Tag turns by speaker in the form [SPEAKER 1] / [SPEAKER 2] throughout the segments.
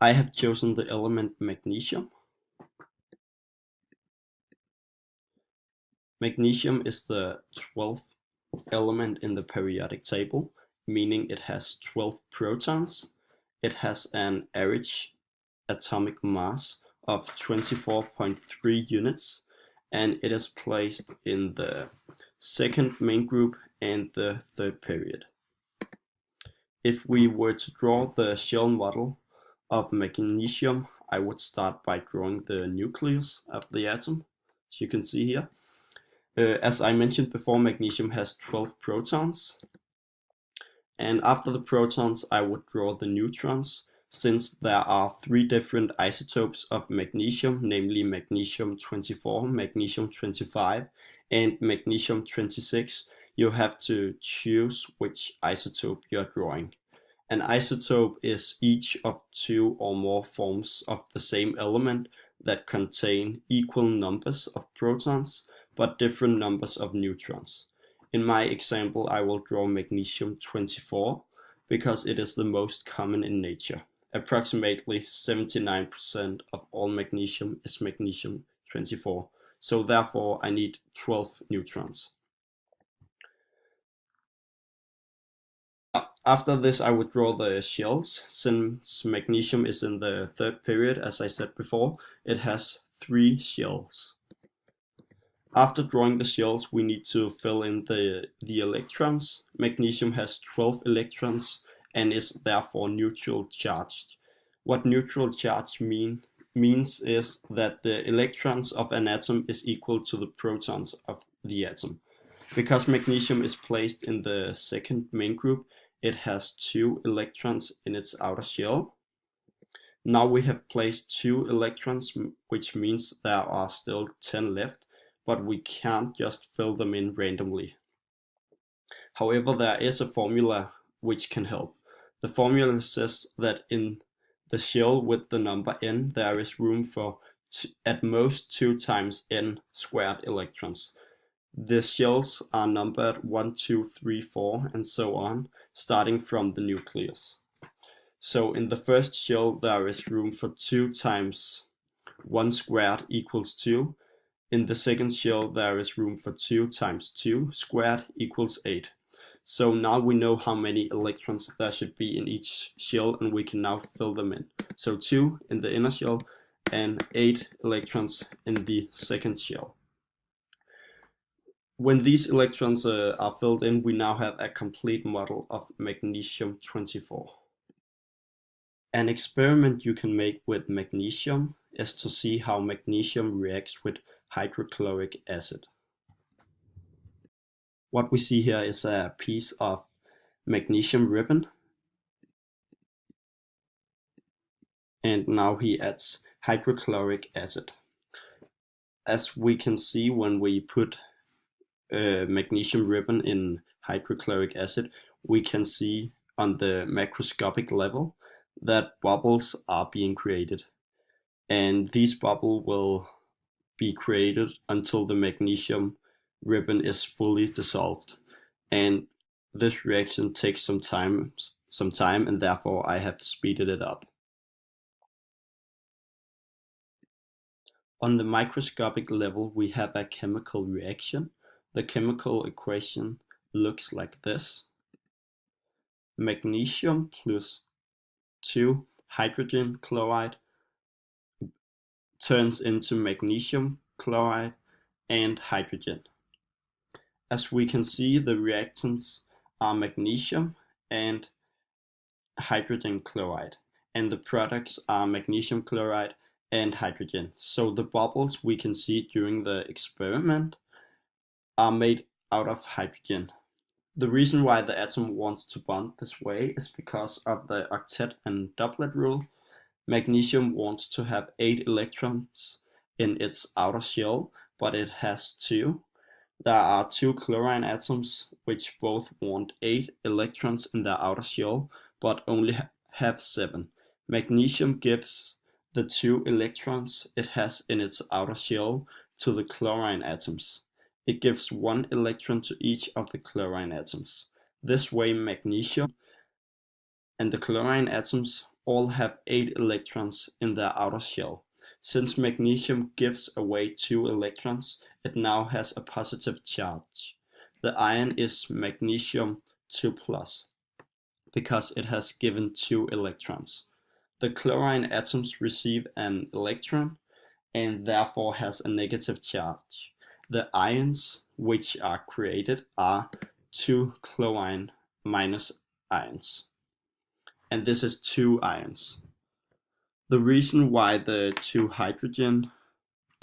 [SPEAKER 1] I have chosen the element magnesium. Magnesium is the 12th element in the periodic table, meaning it has 12 protons. It has an average atomic mass of 24.3 units, and it is placed in the second main group and the third period. If we were to draw the shell model of magnesium, I would start by drawing the nucleus of the atom, as you can see here. As I mentioned before, magnesium has 12 protons, and after the protons I would draw the neutrons, since there are 3 different isotopes of magnesium, namely magnesium 24, magnesium 25, and magnesium 26. You have to choose which isotope you're drawing. An isotope is each of 2 or more forms of the same element that contain equal numbers of protons but different numbers of neutrons. In my example, I will draw magnesium 24 because it is the most common in nature. Approximately 79% of all magnesium is magnesium 24, so therefore I need 12 neutrons. After this I would draw the shells. Since magnesium is in the third period, as I said before, it has 3 shells. After drawing the shells, we need to fill in the electrons. Magnesium has 12 electrons and is therefore neutral charged. What neutral charge means is that the electrons of an atom is equal to the protons of the atom. Because magnesium is placed in the second main group, it has 2 electrons in its outer shell. Now we have placed 2 electrons, which means there are still 10 left, but we can't just fill them in randomly. However, there is a formula which can help. The formula says that in the shell with the number n, there is room for at most 2 times n squared electrons. The shells are numbered 1, 2, 3, 4, and so on, starting from the nucleus. So in the first shell there is room for 2 times 1 squared equals 2. In the second shell there is room for 2 times 2 squared equals 8. So now we know how many electrons there should be in each shell, and we can now fill them in. So 2 in the inner shell and 8 electrons in the second shell. When these electrons are filled in, we now have a complete model of magnesium 24. An experiment you can make with magnesium is to see how magnesium reacts with hydrochloric acid. What we see here is a piece of magnesium ribbon, and now he adds hydrochloric acid. As we can see, when we put magnesium ribbon in hydrochloric acid, we can see on the macroscopic level that bubbles are being created, and these bubbles will be created until the magnesium ribbon is fully dissolved, and this reaction takes some time, and therefore I have speeded it up. On the microscopic level we have a chemical reaction. The chemical equation looks like this. Magnesium plus 2 hydrogen chloride turns into magnesium chloride and hydrogen. As we can see, the reactants are magnesium and hydrogen chloride, and the products are magnesium chloride and hydrogen. So the bubbles we can see during the experiment are made out of hydrogen. The reason why the atom wants to bond this way is because of the octet and doublet rule. Magnesium wants to have 8 electrons in its outer shell, but it has 2. There are 2 chlorine atoms which both want 8 electrons in their outer shell, but only have 7. Magnesium gives the 2 electrons it has in its outer shell to the chlorine atoms. It gives 1 electron to each of the chlorine atoms. This way magnesium and the chlorine atoms all have 8 electrons in their outer shell. Since magnesium gives away 2 electrons, it now has a positive charge. The ion is magnesium 2+, because it has given 2 electrons. The chlorine atoms receive an electron and therefore has a negative charge. The ions which are created are 2 chlorine minus ions. And this is 2 ions. The reason why the 2 hydrogen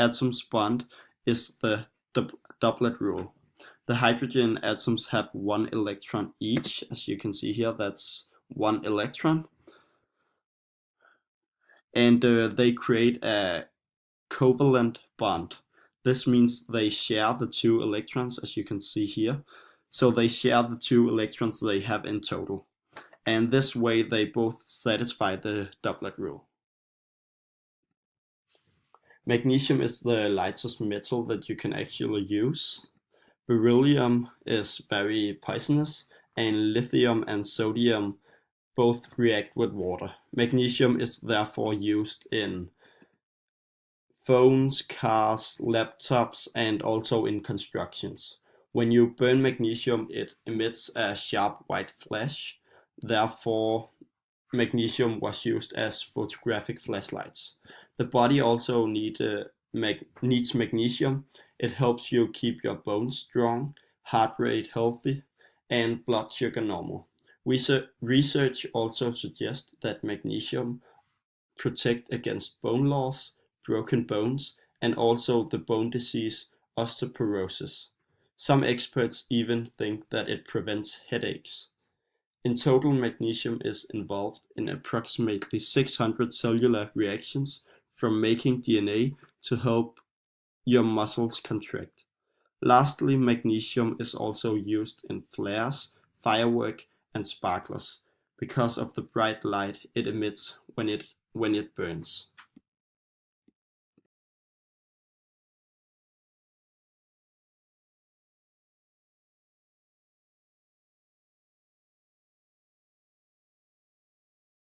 [SPEAKER 1] atoms bond is the doublet rule. The hydrogen atoms have 1 electron each, as you can see here, that's 1 electron. And they create a covalent bond. This means they share the 2 electrons, as you can see here. So they share the 2 electrons they have in total. And this way they both satisfy the doublet rule. Magnesium is the lightest metal that you can actually use. Beryllium is very poisonous, and lithium and sodium both react with water. Magnesium is therefore used in phones, cars, laptops, and also in constructions. When you burn magnesium, it emits a sharp white flash. Therefore, magnesium was used as photographic flashlights. The body also needs magnesium. It helps you keep your bones strong, heart rate healthy, and blood sugar normal. Research also suggests that magnesium protects against bone loss, broken bones, and also the bone disease osteoporosis. Some experts even think that it prevents headaches. In total, magnesium is involved in approximately 600 cellular reactions, from making DNA to help your muscles contract. Lastly, magnesium is also used in flares, firework, and sparklers because of the bright light it emits when it burns.